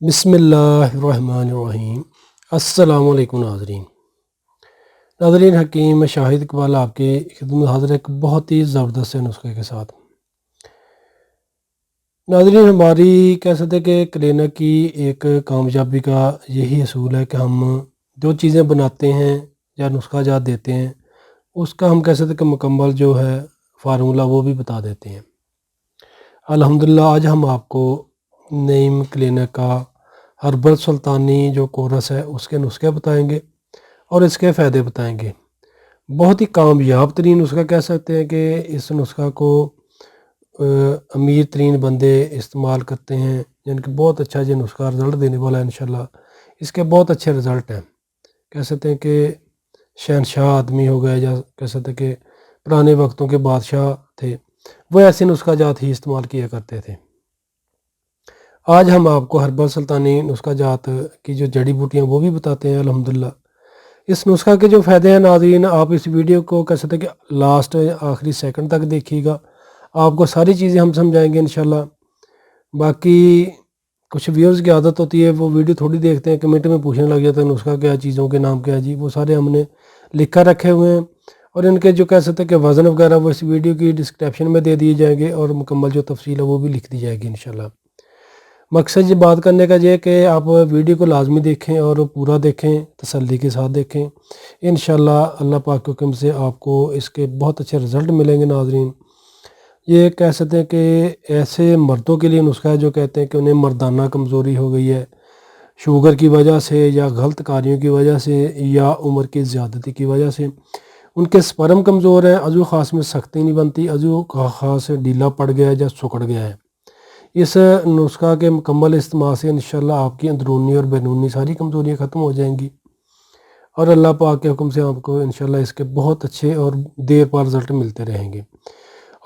बिस्मिल्लाहिर्रहमानिर्रहीम। अस्सलाम वालेकुम नाज़रीन हकीम शाहिद इकबाल आपके खिदमत हाज़िर एक बहुत ही ज़बरदस्त नुस्खे के साथ। नाज़रीन हमारी कह सकते हैं कि क्लिनिक की एक कामयाबी का यही असूल है कि हम जो चीज़ें बनाते हैं या नुस्खा जात देते हैं उसका हम कह सकते हैं कि मुकम्मल जो है फार्मूला वो भी बता देते हैं। अल्हम्दुलिल्लाह आज हम आपको नईम क्लिनिक का हर्बल सुल्तानी जो कोरस है उसके नुस्खे बताएंगे और इसके फ़ायदे बताएंगे। बहुत ही कामयाब तरीन नुस्खा कह सकते हैं कि इस नुस्खा को अमीर तरीन बंदे इस्तेमाल करते हैं जिनके बहुत अच्छा ये नुस्खा रिज़ल्ट देने वाला है इंशाल्लाह। इसके बहुत अच्छे रिज़ल्ट हैं। कह सकते हैं कि शहनशाह आदमी हो गए या कह सकते हैं कि पुराने वक्तों के बादशाह थे, वो ऐसे नुस्खा जात ही इस्तेमाल किया करते थे। आज हम आपको हर्बल सुल्तानी नुस्खा जात की जो जड़ी बूटियाँ वो भी बताते हैं अल्हम्दुलिल्लाह। इस नुस्खा के जो फ़ायदे हैं नाज़रीन आप इस वीडियो को कह सकते हैं कि लास्ट आखिरी सेकंड तक देखिएगा, आपको सारी चीज़ें हम समझाएंगे इंशाल्लाह। बाकी कुछ व्यूअर्स की आदत होती है वो वीडियो थोड़ी देखते हैं, कमेंट में पूछने लग जाते हैं नुस्खा क्या, चीज़ों के नाम क्या है जी, वो सारे हमने लिखा रखे हुए हैं और इनके जो कह सकते हैं कि वज़न वगैरह वो इस वीडियो की डिस्क्रिप्शन में दे दिए जाएंगे और मुकम्मल जो तफसील है वो भी लिख दी जाएगी इंशाल्लाह। मकसद ये बात करने का ये है कि आप वीडियो को लाजमी देखें और पूरा देखें, तसल्ली के साथ देखें। इंशाल्लाह अल्लाह पाक के हुक्म से आपको इसके बहुत अच्छे रिज़ल्ट मिलेंगे नाज़रीन। ये कह सकते हैं कि ऐसे मर्दों के लिए नुस्खा है जो कहते हैं कि उन्हें मर्दाना कमज़ोरी हो गई है शुगर की वजह से या गलत कार्यों की वजह से या उम्र की ज़्यादती की वजह से। उनके स्पर्म कमज़ोर हैं, अज़ू ख़ास में सख्ती नहीं बनती, अज़ू ख़ास ढीला पड़ गया है या सुकड़ गया है। इस नुस्खा के मुकम्मल इस्तेमाल से इंशाल्लाह आपकी अंदरूनी और बैरूनी सारी कमज़ोरियाँ ख़त्म हो जाएंगी और अल्लाह पाक के हुक्म से आपको इंशाल्लाह इसके बहुत अच्छे और देर पार रिज़ल्ट मिलते रहेंगे।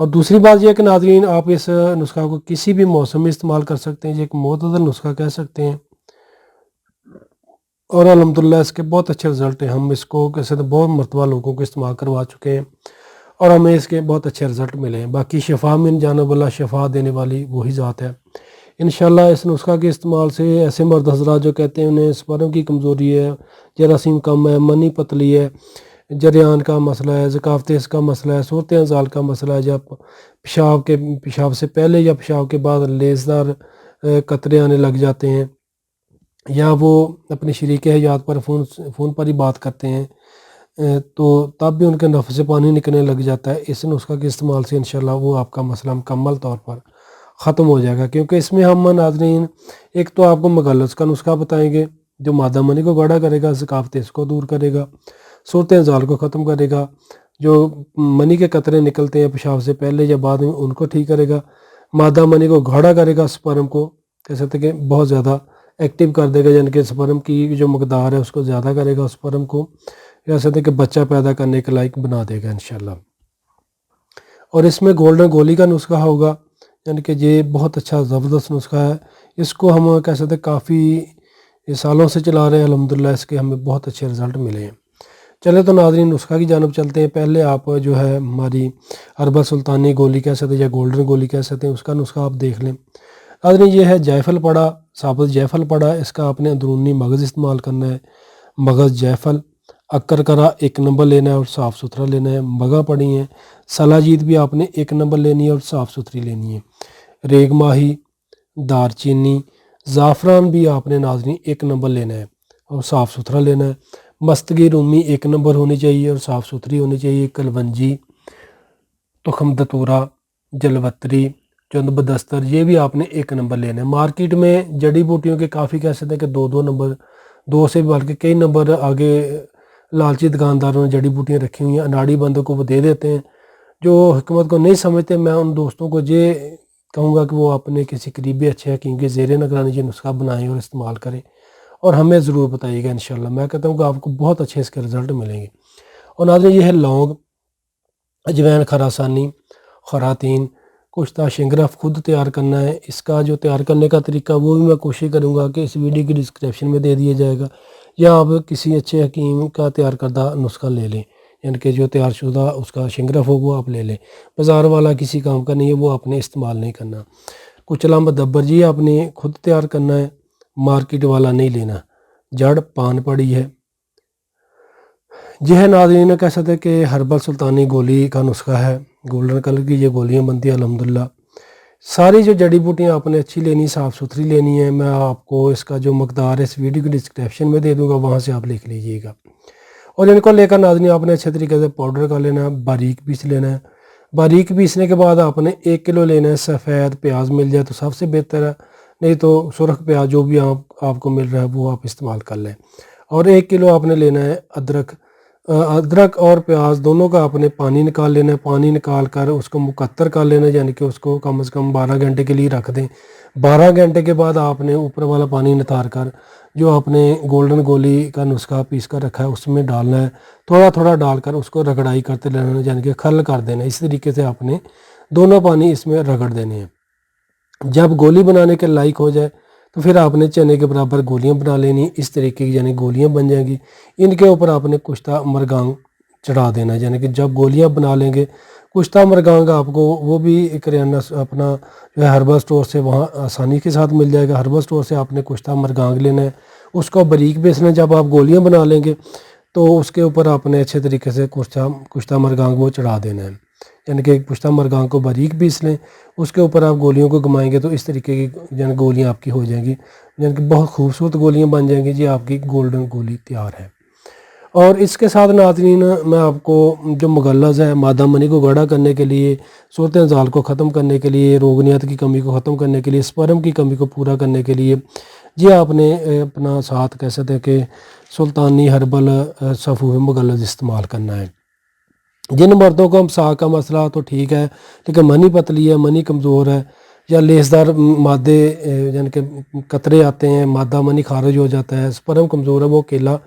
और दूसरी बात यह है कि नाज़रीन आप इस नुस्खा को किसी भी मौसम में इस्तेमाल कर सकते हैं, ये एक मोतदल नुस्खा कह सकते हैं और अल्हम्दुलिल्लाह इसके बहुत अच्छे रिज़ल्ट हैं। हम इसको कैसे तो बहुत मरतबा लोगों को इस्तेमाल करवा चुके हैं और हमें इसके बहुत अच्छे रिज़ल्ट मिले हैं। बाकी शिफा मिन जानब अल्लाह, शिफा देने वाली वही ज़ात है। इंशाल्लाह इस नुस्खा के इस्तेमाल से ऐसे मर्द हज़रात जो कहते हैं उन्हें स्पर्म की कमज़ोरी है, जरासीम कम है, मनी पतली है, जरियान का मसला है, ज़कावतेस का मसला है, सूरत अज़ाल का मसला है, या पेशाब से पहले या पेशाब के बाद लेज़दार कतरे आने लग जाते हैं, या वो अपने शरीक हयात पर फ़ोन पर ही बात करते हैं तो तब भी उनके नफ़ से पानी निकलने लग जाता है। इस नुस्खा के इस्तेमाल से इंशाल्लाह वो आपका मसला मुकम्मल तौर पर ख़त्म हो जाएगा। क्योंकि इसमें हम नाज़रीन एक तो आपको मगलस का नुस्खा बताएंगे जो मादा मनी को गाढ़ा करेगा, ज़कावतेस को दूर करेगा, सूरत अज़ाल को ख़त्म करेगा, जो मनी के कतरे निकलते हैं पेशाब से पहले या बाद में उनको ठीक करेगा, मादा मनी को गाढ़ा करेगा, स्पर्म को कह सकते हैं कि बहुत ज़्यादा एक्टिव कर देगा, यानी कि स्पर्म की जो मकदार है उसको ज़्यादा करेगा, स्पर्म को कह सकते हैं कि बच्चा पैदा करने के लायक बना देगा इंशाल्लाह। और इसमें गोल्डन गोली का नुस्खा होगा, यानी कि ये बहुत अच्छा ज़बरदस्त नुस्खा है। इसको हम कह सकते हैं काफ़ी सालों से चला रहे हैं, अल्हम्दुलिल्लाह इसके हमें बहुत अच्छे रिज़ल्ट मिले हैं। चले तो नाज़रीन नुस्खा की जानब चलते हैं। पहले आप जो है हमारी हर्बल सुल्तानी गोली कह सकते हैं या गोल्डन गोली कह सकते हैं, उसका नुस्खा आप देख लें। नाज़रीन ये है जायफल पड़ा, साबुत जायफल पड़ा, इसका आपने अंदरूनी मगज़ इस्तेमाल करना है। मगज़ जायफल अक्कर करा 1 नंबर लेना है और साफ़ सुथरा लेना है। मगा पड़ी हैं, सलाजीत भी आपने 1 नंबर लेनी है और साफ़ सुथरी लेनी है। रेग माही, दारचीनी, ज़ाफ़रान भी आपने नाज़रीन 1 नंबर लेना है और साफ़ सुथरा लेना है। मस्तगी रूमी 1 नंबर होनी चाहिए और साफ़ सुथरी होनी चाहिए। कलवंजी, तुखम दतूरा, जलवत्री, चुंद-बदस्तर ये भी आपने 1 नंबर लेना है। मार्केट में जड़ी बूटियों के काफ़ी कह सकते हैं कि 2-2 नंबर, 2 से बल्कि कई नंबर आगे लालची दुकानदारों ने जड़ी बूटियाँ रखी हुई हैं, अनाड़ी बंदों को वो दे देते हैं। जो हिकमत को नहीं समझते, मैं उन दोस्तों को ये कहूँगा कि वो अपने किसी करीबी अच्छे हकीम के ज़ेरे निगरानी ये नुस्खा बनाएँ और इस्तेमाल करें और हमें ज़रूर बताइएगा इंशाल्लाह। मैं कहता हूँ कि आपको बहुत अच्छे इसके रिज़ल्ट मिलेंगे। और नाज़रीन ये है लौंग, अजवैन, खरासानी, खरातीन, कुश्ता शिंगरफ खुद तैयार करना है। इसका जो तैयार करने का तरीका वो भी मैं कोशिश करूँगा कि इस वीडियो की डिस्क्रिप्शन में दे दिया जाएगा, या आप किसी अच्छे हकीम का तैयार करदा नुस्खा ले लें, यानी कि जो तैयारशुदा उसका शिंगरफ हो वो आप ले लें। बाज़ार वाला किसी काम का नहीं है, वो आपने इस्तेमाल नहीं करना। कुचला मदब्बर जी आपने खुद तैयार करना है। मार्केट वाला नहीं लेना, जड़ पान पड़ी है। यह नाज़रीन कह सकते हैं कि हर्बल सुल्तानी गोली का नुस्खा है। गोल्डन कलर की ये गोलियां बनती हैं अल्हम्दुलिल्लाह। सारी जो जड़ी बूटियाँ आपने अच्छी लेनी, साफ़ सुथरी लेनी है। मैं आपको इसका जो मकदार है इस वीडियो की डिस्क्रिप्शन में दे दूंगा, वहाँ से आप लिख लीजिएगा। और इनको लेकर नाज़रीन आपने अच्छे तरीके से पाउडर कर लेना है, बारीक पीस लेना है। बारीक पीसने के बाद आपने 1 किलो लेना है। सफ़ेद प्याज मिल जाए तो सबसे बेहतर है, नहीं तो सुरख प्याज जो भी आपको मिल रहा है वो आप इस्तेमाल कर लें। और 1 किलो आपने लेना है अदरक। अदरक और प्याज दोनों का आपने पानी निकाल लेना है। पानी निकाल कर उसको मुकत्तर कर लेना है, यानी कि उसको कम से कम 12 घंटे के लिए रख दें। 12 घंटे के बाद आपने ऊपर वाला पानी नितार कर जो आपने गोल्डन गोली का नुस्खा पीस कर रखा है उसमें डालना है। थोड़ा थोड़ा डालकर उसको रगड़ाई करते रहना है, यानी कि खल कर देना है। इस तरीके से आपने दोनों पानी इसमें रगड़ देने हैं। जब गोली बनाने के लायक हो जाए तो फिर आपने चने के बराबर गोलियां बना लेनी। इस तरीके की यानी गोलियां बन जाएंगी। इनके ऊपर आपने कुश्ता मरगांग चढ़ा देना है, यानी कि जब गोलियां बना लेंगे कुश्ता मरगांग आपको वो भी किराना अपना जो है हर्बल स्टोर से वहाँ आसानी के साथ मिल जाएगा। हर्बल स्टोर से आपने कुश्ता मरगांग लेना है, उसको बारीक पीसना है। जब आप गोलियाँ बना लेंगे तो उसके ऊपर आपने अच्छे तरीके से कुश्ता मरगांग वो चढ़ा देना है, यानी कि कुश्ता मरगांग को बारीक पीस लें। उसके ऊपर आप गोलियों को घुमाएंगे तो इस तरीके की यानी गोलियाँ आपकी हो जाएंगी, यानी कि बहुत खूबसूरत गोलियाँ बन जाएंगी। जी आपकी गोल्डन गोली तैयार है। और इसके साथ नाज़रीन मैं आपको जो मुगल्लज़ है मादा मनी को गाढ़ा करने के लिए, सूरत ज़ाल को ख़त्म करने के लिए, रोगनियत की कमी को ख़त्म करने के लिए, स्पर्म की कमी को पूरा करने के लिए जी आपने अपना साथ कह सकते हैं कि सुल्तानी हर्बल सफ़ूफ़ मुगल्लज़ इस्तेमाल करना है। जिन मर्दों को साग का मसला तो ठीक है, लेकिन मनी पतली है, मनी कमज़ोर है या लेसदार मादे यानी कि कतरे आते हैं, मादा मनी खारिज हो जाता है, स्पर्म कमज़ोर है, वो केला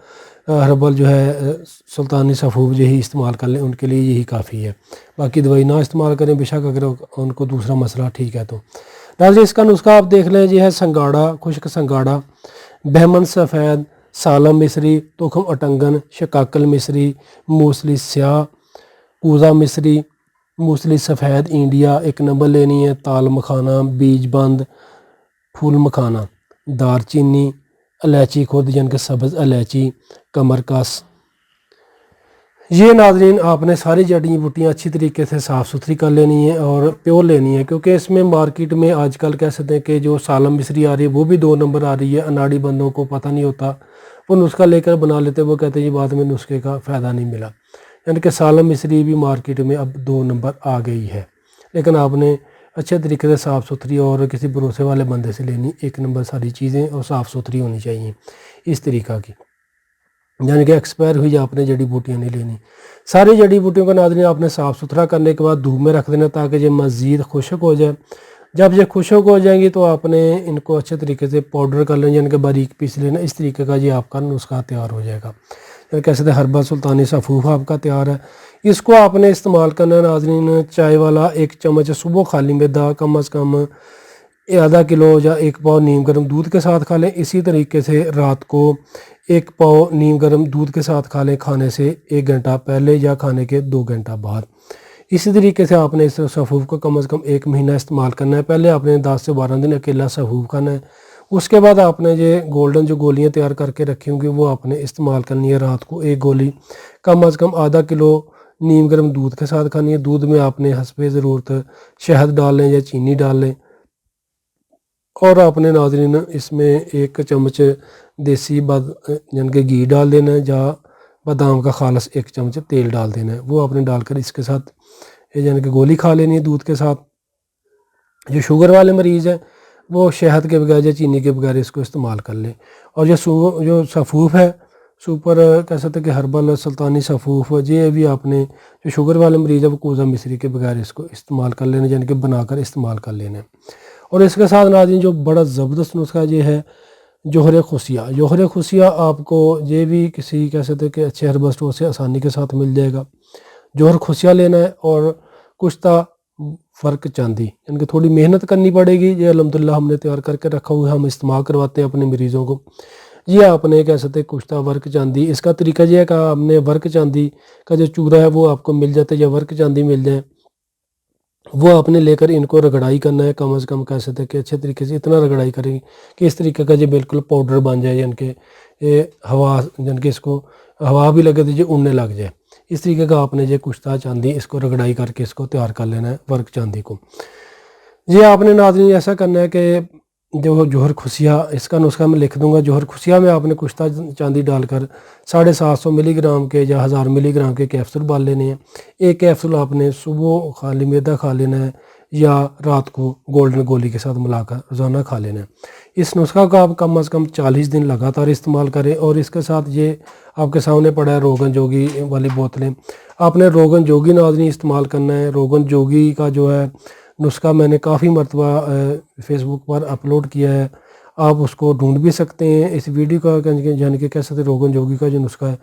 हर्बल जो है सुल्तानी सफ़ूफ यही इस्तेमाल कर लें, उनके लिए यही काफ़ी है। बाकी दवाई ना इस्तेमाल करें बेशक, अगर उनको दूसरा मसला ठीक है तो। नाज़रीन इसका नुस्खा आप देख लें, ये है संगाड़ा, खुश्क संगाड़ा, बहमन सफ़ेद, सालम मिस्री, तुखम अटंगन, शकाकल मिस्री, मूसली स्याह, पूज़ा मिस्री, मूसली सफ़ेद इंडिया 1 नंबर लेनी है, ताल मखाना, बीज बंद, फूल मखाना, दारचीनी, इलायची खुद यानी कि सब्ज़ इलायची, कमरकस। ये नाज़रीन आपने सारी जड़ी बूटियाँ अच्छी तरीके से साफ़ सुथरी कर लेनी है और प्योर लेनी है, क्योंकि इसमें मार्केट में आजकल कह सकते हैं कि जो सालम मिस्री आ रही है वो भी 2 नंबर आ रही है। अनाड़ी बंदों को पता नहीं होता, वो नुस्खा लेकर बना लेते, वो कहते हैं ये बाद में नुस्खे का फ़ायदा नहीं मिला। यानी कि सालम मिस्री भी मार्केट में अब 2 नंबर आ गई है, लेकिन आपने अच्छे तरीके से साफ़ सुथरी और किसी भरोसे वाले बंदे से लेनी। 1 नंबर सारी चीज़ें और साफ़ सुथरी होनी चाहिए इस तरीक़ा की, यानी कि एक्सपायर हुई आपने जड़ी बूटियाँ नहीं लेनी। सारी जड़ी बूटियों का नाज़रीन आपने साफ़ सुथरा करने के बाद धूप में रख देना ताकि ये मज़ीद खुश्क हो जाए। जब ये खुश्क हो जाएंगी तो आपने इनको अच्छे तरीके से पाउडर कर लेना, यानी कि बारीक पीस लेना। इस तरीके का ये आपका नुस्खा तैयार हो जाएगा, यानी कैसे थे हर्बल सुल्तानी सफ़ूफ आपका तैयार है। इसको आपने इस्तेमाल करना है नाज़रीन, चाय वाला 1 चम्मच सुबह खाली मैदा कम से कम आधा किलो या 1 पाव नीम गर्म दूध के साथ खा लें। इसी तरीके से रात को 1 पाव नीम गर्म दूध के साथ खा लें, खाने से 1 घंटा पहले या खाने के 2 घंटा बाद। इसी तरीके से आपने इस सफ़ूफ को कम से कम 1 महीना इस्तेमाल करना है। पहले आपने 10 से 12 दिन अकेला सफ़ूफ खाना है, उसके बाद आपने ये गोल्डन जो गोलियां तैयार करके रखी होंगी वो आपने इस्तेमाल करनी है। रात को 1 गोली कम से कम आधा किलो नीम गर्म दूध के साथ खानी है। दूध में आपने हस्बे ज़रूरत शहद डाल लें या चीनी डाल लें, और आपने नाज़रीन इसमें 1 चम्मच देसी यानी कि घी डाल देना है, या बादाम का खालस 1 चम्मच तेल डाल देना है। वो आपने डालकर इसके साथ यानी कि गोली खा लेनी है दूध के साथ। जो शुगर वाले मरीज़ हैं वो शहद के बगैर या चीनी के बगैर इसको इस्तेमाल कर लें। और जो सफ़ूफ है सुपर कह सकते हैं कि हर्बल सुल्तानी सफ़ूफ, ये भी आपने जो शुगर वाले मरीज़ है वो कोज़ा मिस्री के बगैर इसको इस्तेमाल कर लेना, यानी कि बनाकर इस्तेमाल कर लेना है। और इसके साथ नाज़रीन जो बड़ा ज़बरदस्त नुस्खा ये है जोहर खुशिया। जोहर खुशिया आपको ये भी किसी कह सकते हैं कि अच्छे हर्बल स्टोर से आसानी के साथ मिल जाएगा। जोहर खुशिया लेना है और कुश्ता फ़र्क चांदी, यानी कि थोड़ी मेहनत करनी पड़ेगी। ये अल्हम्दुलिल्लाह हमने तैयार करके रखा हुआ है, हम इस्तेमाल करवाते हैं अपने मरीज़ों को। ये आपने कह सकते हैं कुश्ता वर्क चांदी। इसका तरीका ये है कि आपने वर्क चांदी का जो चूरा है वो आपको मिल जाता है, या वर्क चांदी मिल जाए وہ آپ نے لے کر ان کو رگڑائی کرنا ہے کم از کم کہہ سکتے ہیں کہ اچھے طریقے سے اتنا رگڑائی کریں کہ اس طریقے کا جو بالکل پاؤڈر بن جائے، یعنی کہ ہوا، یعنی کہ اس کو ہوا بھی لگے تو جو اڑنے لگ جائے، اس طریقے کا آپ نے جو کشتہ چاندی اس کو رگڑائی کر کے اس کو تیار کر لینا ہے ورک چاندی کو۔ یہ آپ نے ناظرین ایسا کرنا ہے کہ جو جوہر کھسیا، اس کا نسخہ میں لکھ دوں گا، جوہر کھسیا میں آپ نے کشتہ چاندی ڈال کر 750 ملی گرام کے یا 1000 ملی گرام کے کیپسول ڈال لینے ہیں۔ ایک کیپسول آپ نے صبح خالی معدہ کھا لینا ہے یا رات کو گولڈن گولی کے ساتھ ملا کر روزانہ کھا لینا ہے۔ اس نسخہ کا آپ کم از کم 40 دن لگاتار استعمال کریں، اور اس کے ساتھ یہ آپ کے سامنے پڑا ہے روغن جوگی والی بوتلیں، آپ نے روغن جوگی ناظرین استعمال کرنا ہے۔ روغن جوگی کا جو ہے نسخہ میں نے کافی مرتبہ فیس بک پر اپلوڈ کیا ہے، آپ اس کو ڈھونڈ بھی سکتے ہیں۔ اس ویڈیو کا یعنی کہ کہہ سکتے روغن جوگی کا جو نسخہ ہے،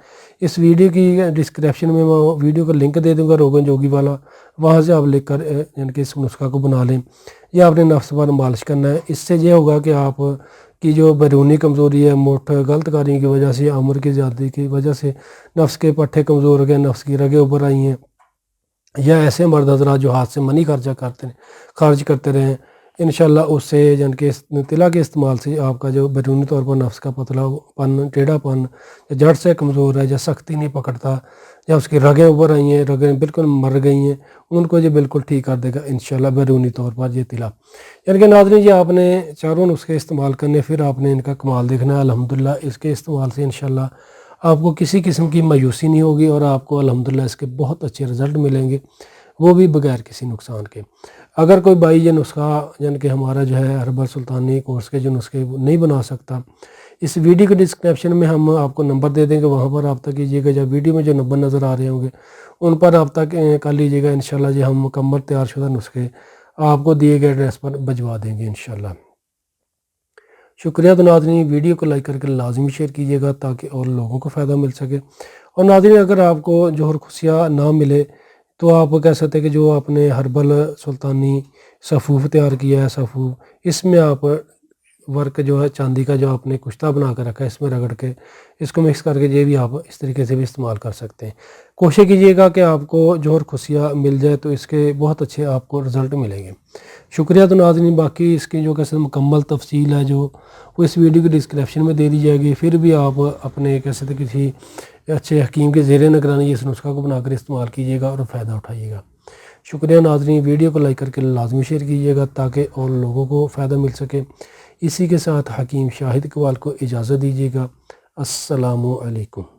اس ویڈیو کی ڈسکرپشن میں میں ویڈیو کا لنک دے دوں گا روغن جوگی والا، وہاں سے آپ لکھ کر یعنی کہ اس نسخہ کو بنا لیں۔ یہ آپ نے نفس پر مالش کرنا ہے، اس سے یہ ہوگا کہ آپ کی جو بیرونی کمزوری ہے، موٹھ غلط کاری کی وجہ سے، عمر کی زیادتی کی وجہ سے نفس کے پٹھے کمزور ہو گئے، نفس کی رگیں ابھر آئی ہیں، یا ایسے مرد حضرات جو ہاتھ سے منی خارج کرتے رہیں، انشاءاللہ اس سے یعنی کہ طلا کے استعمال سے آپ کا جو بیرونی طور پر نفس کا پتلا پن، ٹیڑھا پن، یا جڑ سے کمزور ہے، یا سختی نہیں پکڑتا، یا اس کی رگیں ابھر آئی ہیں، رگیں بالکل مر گئی ہیں، ان کو یہ بالکل ٹھیک کر دے گا انشاءاللہ بیرونی طور پر یہ طلا۔ یعنی کہ ناظرین یہ آپ نے چاروں نسخے استعمال کرنے، پھر آپ نے ان کا کمال دیکھنا ہے۔ الحمدللہ اس کے استعمال سے انشاءاللہ آپ کو کسی قسم کی مایوسی نہیں ہوگی، اور آپ کو الحمدللہ اس کے بہت اچھے رزلٹ ملیں گے، وہ بھی بغیر کسی نقصان کے۔ اگر کوئی بھائی یہ نسخہ یعنی کہ ہمارا جو ہے ہربل سلطانی کورس کے جو نسخے نہیں بنا سکتا، اس ویڈیو کے ڈسکرپشن میں ہم آپ کو نمبر دے دیں گے، وہاں پر رابطہ کیجیے گا، یا ویڈیو میں جو نمبر نظر آ رہے ہوں گے ان پر رابطہ کر لیجیے گا، انشاءاللہ یہ ہم مکمل تیار شدہ نسخے آپ کو دیے گئے ایڈریس پر بھجوا دیں گے انشاءاللہ۔ شکریہ۔ تو ناظرین ویڈیو کو لائک کر کے لازمی شیئر کیجیے گا تاکہ اور لوگوں کو فائدہ مل سکے۔ اور ناظرین اگر آپ کو جوہر کھسیا نہ ملے تو آپ کہہ سکتے ہیں کہ جو آپ نے ہربل سلطانی صفوف تیار کیا ہے، صفوف، اس میں آپ ورک جو ہے چاندی کا جو آپ نے کشتہ بنا کر رکھا ہے، اس میں رگڑ کے اس کو مکس کر کے یہ بھی آپ اس طریقے سے بھی استعمال کر سکتے ہیں۔ کوشش کیجیے گا کہ آپ کو جوہر کھسیا مل جائے تو اس کے بہت اچھے آپ کو رزلٹ ملیں گے۔ شکریہ۔ تو ناظرین باقی اس کی جو کیسے مکمل تفصیل ہے جو وہ اس ویڈیو کی ڈسکرپشن میں دے دی جائے گی، پھر بھی آپ اپنے کیسے کسی اچھے حکیم کے زیر نگرانی اس نسخہ کو بنا کر استعمال کیجیے گا اور فائدہ اٹھائیے گا۔ شکریہ ناظرین، ویڈیو کو لائک کر کے لازمی شیئر کیجیے گا تاکہ اور لوگوں کو فائدہ مل سکے۔ اسی کے ساتھ حکیم شاہد اقبال کو اجازت دیجیے گا۔ السلام علیکم۔